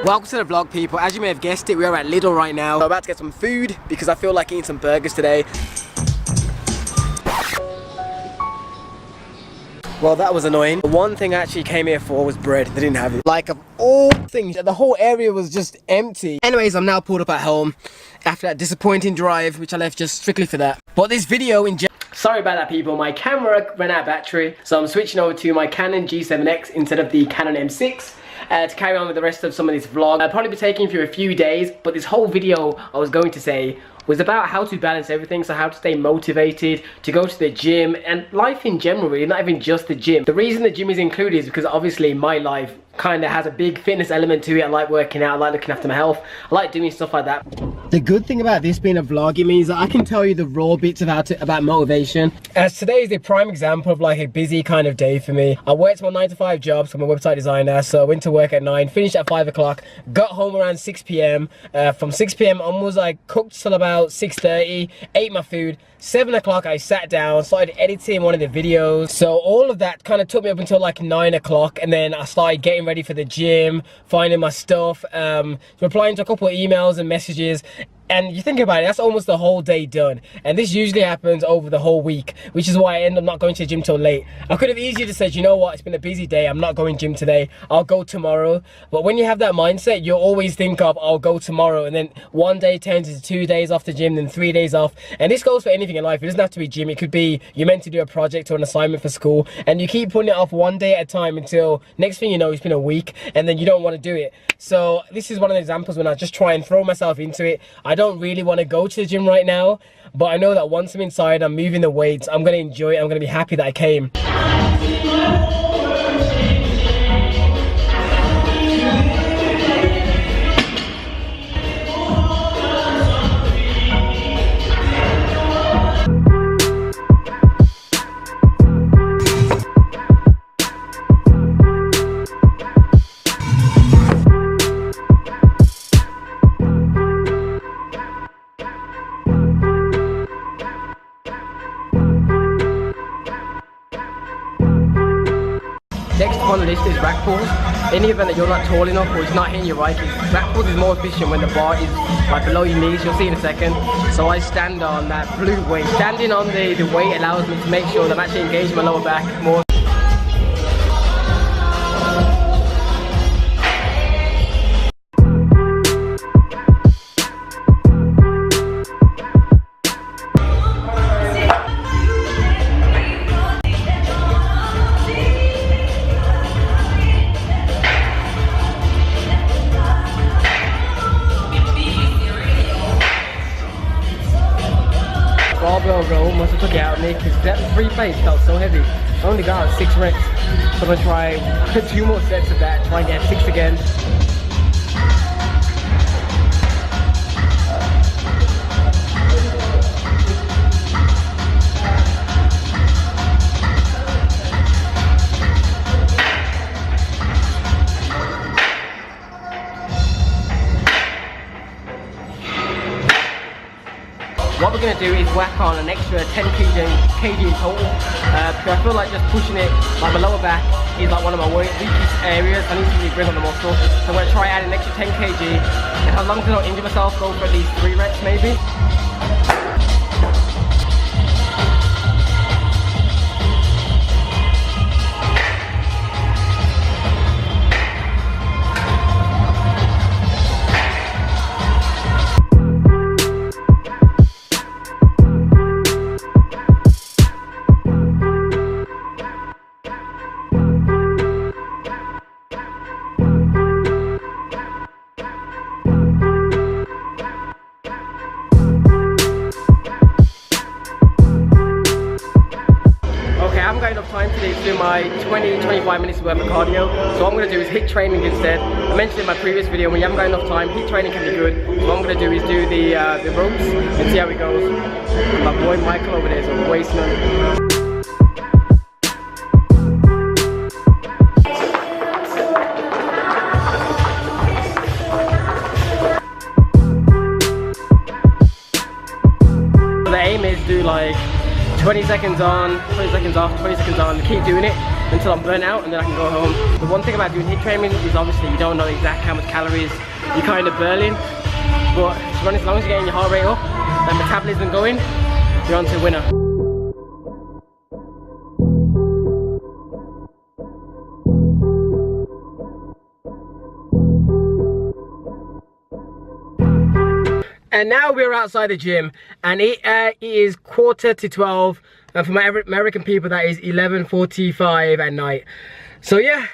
Welcome to the vlog, people. As you may have guessed it, we are at Lidl right now. I'm about to get some food because I feel like eating some burgers today. Well, that was annoying. The one thing I actually came here for was bread. They didn't have it. Like, of all things, the whole area was just empty. Anyways, I'm now pulled up at home after that disappointing drive, which I left just strictly for that. But this video in general... Sorry about that, people. My camera ran out of battery, so I'm switching over to my Canon G7X instead of the Canon M6. To carry on with the rest of some of this vlog. I'll probably be taking for a few days, but this whole video I was going to say was about how to balance everything, so how to stay motivated, to go to the gym, and life in general really, not even just the gym. The reason the gym is included is because obviously my life kind of has a big fitness element to it. I like working out, I like looking after my health, I like doing stuff like that. The good thing about this being a vlog, it means that I can tell you the raw bits about motivation. As today is the prime example of like a busy kind of day for me. I worked my 9-to-5 job, so I'm a website designer, so I went to work at 9, finished at 5 o'clock, got home around 6 p.m. From 6 p.m. onwards, I cooked till about 6:30, ate my food. 7 o'clock I sat down, started editing one of the videos. So all of that kind of took me up until like 9 o'clock, and then I started getting ready for the gym, finding my stuff, replying to a couple of emails and messages. And you think about it, that's almost the whole day done. And this usually happens over the whole week, which is why I end up not going to the gym till late. I could have easily just said, you know what, it's been a busy day, I'm not going gym today, I'll go tomorrow. But when you have that mindset, you'll always think of, I'll go tomorrow, and then one day turns into 2 days off the gym, then 3 days off. And this goes for anything in life. It doesn't have to be gym, it could be you're meant to do a project or an assignment for school, and you keep putting it off one day at a time until next thing you know, it's been a week, and then you don't want to do it. So this is one of the examples when I just try and throw myself into it. I don't really want to go to the gym right now, but I know that once I'm inside, I'm moving the weights, I'm going to enjoy it, I'm going to be happy that I came. Next on the list is rack pulls. In the event that you're not tall enough or it's not hitting your right, rack pulls is more efficient when the bar is like below your knees. You'll see in a second. So I stand on that blue weight. Standing on the weight allows me to make sure that I'm actually engaging my lower back more. Barbell row, must have took it out of me because that 3 plates felt so heavy. I only got 6 reps, so I'm gonna try 2 more sets of that, try and get 6 again. What we're going to do is whack on an extra 10 kg in total, because I feel like just pushing it, like my lower back is like one of my weakest areas. I need to really bring on the muscle, so I'm going to try adding an extra 10 kg, and as long as I don't injure myself, go for at least 3 reps maybe. Time today to do my 20-25 minutes worth of cardio. So what I'm going to do is HIIT training instead. I mentioned in my previous video, when you haven't got enough time, HIIT training can be good. So what I'm going to do is do the ropes and see how it goes. And my boy Michael over there is wasting on it. The aim is do like 20 seconds on, 20 seconds off, 20 seconds on, keep doing it. until I'm burnt out, and then I can go home. The one thing about doing HIIT training is obviously you don't know exactly how much calories you're kind of burning, but to be honest, as long as you're getting your heart rate up and metabolism going, you're on to a winner. And now we're outside the gym, and it is 11:45, and for my American people that is 11:45 at night. So yeah,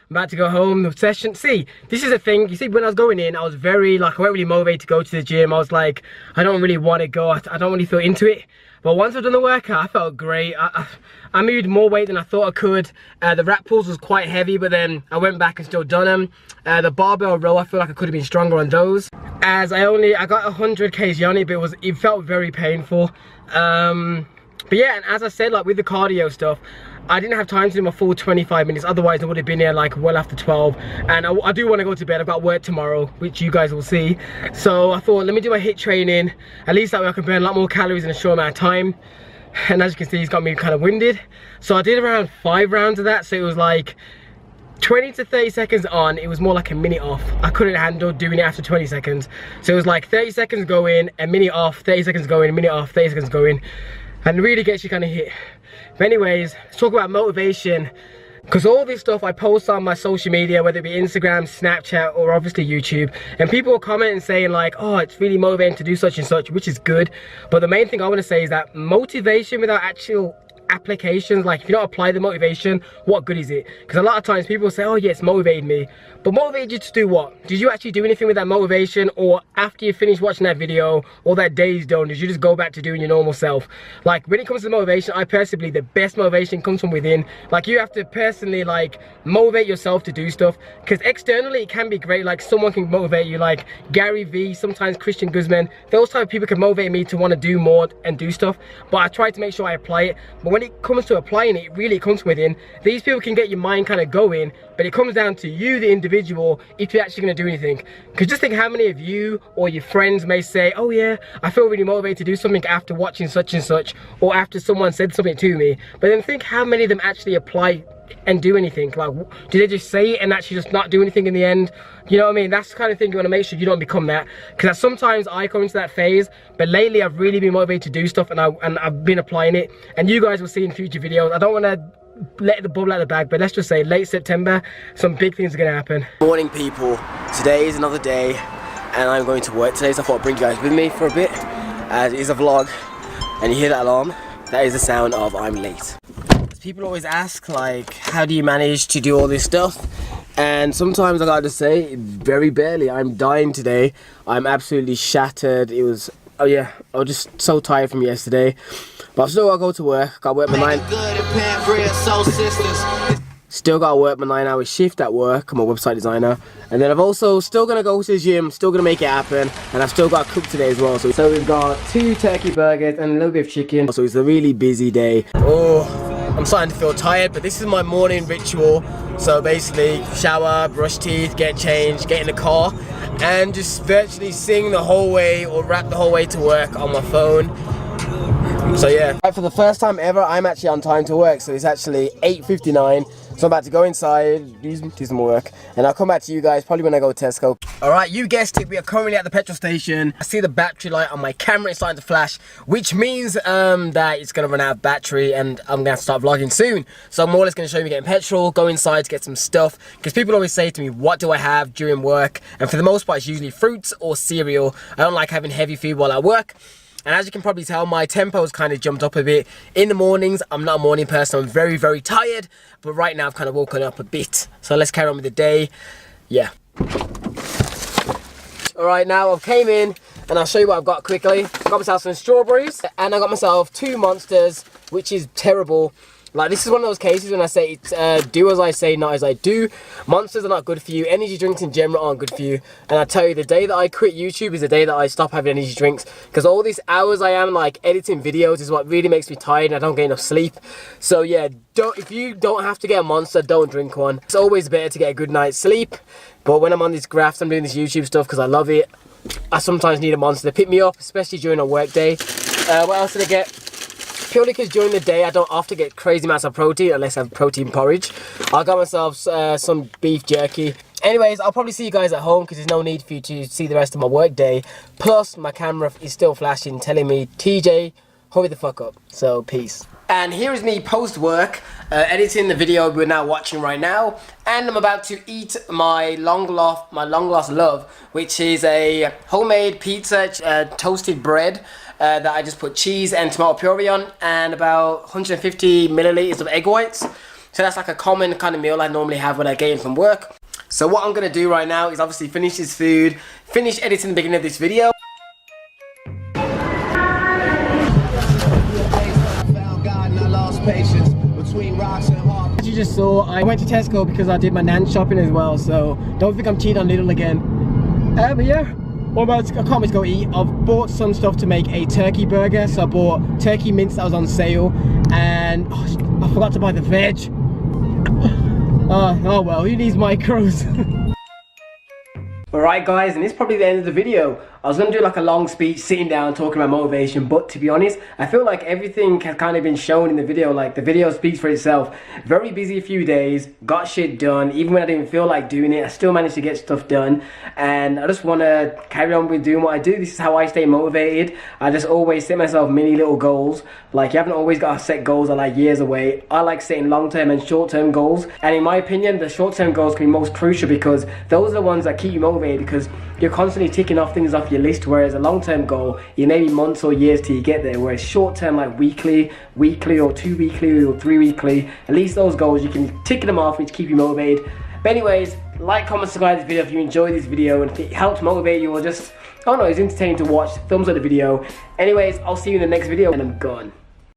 I'm about to go home. The session, see, this is the thing, you see, when I was going in, I was very, like, I wasn't really motivated to go to the gym. I was like, I don't really want to go, I don't really feel into it. But once I've done the workout, I felt great. I moved more weight than I thought I could. The rack pulls was quite heavy, but then I went back and still done them. The barbell row, I feel like I could have been stronger on those. As I got 100 kg on it, but it felt very painful. But yeah, and as I said, like with the cardio stuff, I didn't have time to do my full 25 minutes, otherwise I would have been here like well after 12. And I do want to go to bed. I've got work tomorrow, which you guys will see. So I thought, let me do my HIIT training. At least that way I can burn a lot more calories in a short amount of time. And as you can see, it's got me kind of winded. So I did around 5 rounds of that, so it was like 20 to 30 seconds on. It was more like a minute off. I couldn't handle doing it after 20 seconds. So it was like 30 seconds going, a minute off, 30 seconds going, a minute off, 30 seconds going. And really gets you kind of hit. But anyways, let's talk about motivation. Because all this stuff I post on my social media, whether it be Instagram, Snapchat, or obviously YouTube. And people will comment and saying like, oh, it's really motivating to do such and such, which is good. But the main thing I want to say is that motivation without actual applications, like if you don't apply the motivation, what good is it? Because a lot of times people say, oh yeah, it's motivated me, but motivated you to do what? Did you actually do anything with that motivation? Or after you finish watching that video or that day's done, did you just go back to doing your normal self? Like when it comes to motivation, I personally, the best motivation comes from within. Like you have to personally like motivate yourself to do stuff, because externally it can be great, like someone can motivate you, like Gary Vee, sometimes Christian Guzman, those type of people can motivate me to want to do more and do stuff. But I try to make sure I apply it. But when it comes to applying it, really comes from within. These people can get your mind kind of going, but it comes down to you, the individual, if you're actually going to do anything. Because just think how many of you or your friends may say, oh yeah, I feel really motivated to do something after watching such and such, or after someone said something to me. But then think how many of them actually apply and do anything. Like, do they just say it and actually just not do anything in the end? You know what I mean? That's the kind of thing you want to make sure you don't become that. Because sometimes I come into that phase, but lately I've really been motivated to do stuff, and I've been applying it. And you guys will see in future videos. I don't want to let the bubble out of the bag, but let's just say late September, some big things are going to happen. Morning people, today is another day and I'm going to work today, so I thought I'd bring you guys with me for a bit, as it is a vlog. And you hear that alarm? That is the sound of I'm late. People always ask, like, how do you manage to do all this stuff? And sometimes I gotta say, very barely. I'm dying today. I'm absolutely shattered. It was, oh yeah, I was just so tired from yesterday. But I've still gotta go to work. Gotta work my Still gotta work my 9-hour shift at work. I'm a website designer. And then I've also still gonna go to the gym, still gonna make it happen. And I've still got to cook today as well. So we've got 2 turkey burgers and a little bit of chicken. So it's a really busy day. Oh, I'm starting to feel tired, but this is my morning ritual. So basically, shower, brush teeth, get changed, get in the car, and just virtually sing the whole way or rap the whole way to work on my phone. So yeah. For the first time ever, I'm actually on time to work. So it's actually 8:59. So I'm about to go inside, do some work, and I'll come back to you guys probably when I go to Tesco. Alright, you guessed it, we are currently at the petrol station. I see the battery light on my camera, it's starting to flash, which means that it's going to run out of battery and I'm going to have to start vlogging soon. So I'm more or less going to show you me getting petrol, go inside to get some stuff, because people always say to me, what do I have during work? And for the most part, it's usually fruits or cereal. I don't like having heavy food while I work. And as you can probably tell, my tempo's kind of jumped up a bit. In the mornings, I'm not a morning person. I'm very, very tired. But right now, I've kind of woken up a bit. So let's carry on with the day. Yeah. Alright, now I've came in and I'll show you what I've got quickly. I got myself some strawberries and I got myself 2 Monsters, which is terrible. Like, this is one of those cases when I say it's do as I say, not as I do. Monsters are not good for you. Energy drinks in general aren't good for you. And I tell you, the day that I quit YouTube is the day that I stop having energy drinks. Because all these hours I am, like, editing videos is what really makes me tired and I don't get enough sleep. So, yeah, if you don't have to get a Monster, don't drink one. It's always better to get a good night's sleep. But when I'm on these graphs, I'm doing this YouTube stuff because I love it. I sometimes need a Monster to pick me up, especially during a work day. What else did I get? Purely because during the day I don't often get crazy amounts of protein unless I have protein porridge. I got myself some beef jerky. Anyways, I'll probably see you guys at home because there's no need for you to see the rest of my work day. Plus, my camera is still flashing, telling me, TJ, hurry the fuck up. So, peace. And here is me post-work, editing the video we're now watching right now. And I'm about to eat my long lost love, which is a homemade pizza, toasted bread. That I just put cheese and tomato puree on, and about 150 milliliters of egg whites. So that's like a common kind of meal I normally have when I get in from work. So what I'm gonna do right now is obviously finish this food, finish editing the beginning of this video. As you just saw, I went to Tesco because I did my Nan shopping as well, so don't think I'm cheating on Lidl again. But yeah. I can't wait to go eat. I've bought some stuff to make a turkey burger. So I bought turkey mince that was on sale, and I forgot to buy the veg. Oh well, who needs micros? Alright guys, and this is probably the end of the video. I was going to do like a long speech sitting down talking about motivation, but to be honest, I feel like everything has kind of been shown in the video. Like the video speaks for itself. Very busy few days, got shit done. Even when I didn't feel like doing it, I still managed to get stuff done. And I just want to carry on with doing what I do. This is how I stay motivated. I just always set myself mini little goals. Like you haven't always got to set goals that are like years away. I like setting long-term and short-term goals. And in my opinion, the short-term goals can be most crucial because those are the ones that keep you motivated, because you're constantly ticking off things off your list, whereas a long-term goal, it may be months or years till you get there, whereas short-term, like weekly or 2 weekly or 3 weekly, at least those goals, you can tick them off, which keep you motivated. But anyways, like, comment, subscribe to this video if you enjoyed this video, and if it helped motivate you or just, I don't know, it's entertaining to watch, thumbs up the video. Anyways, I'll see you in the next video, and I'm gone.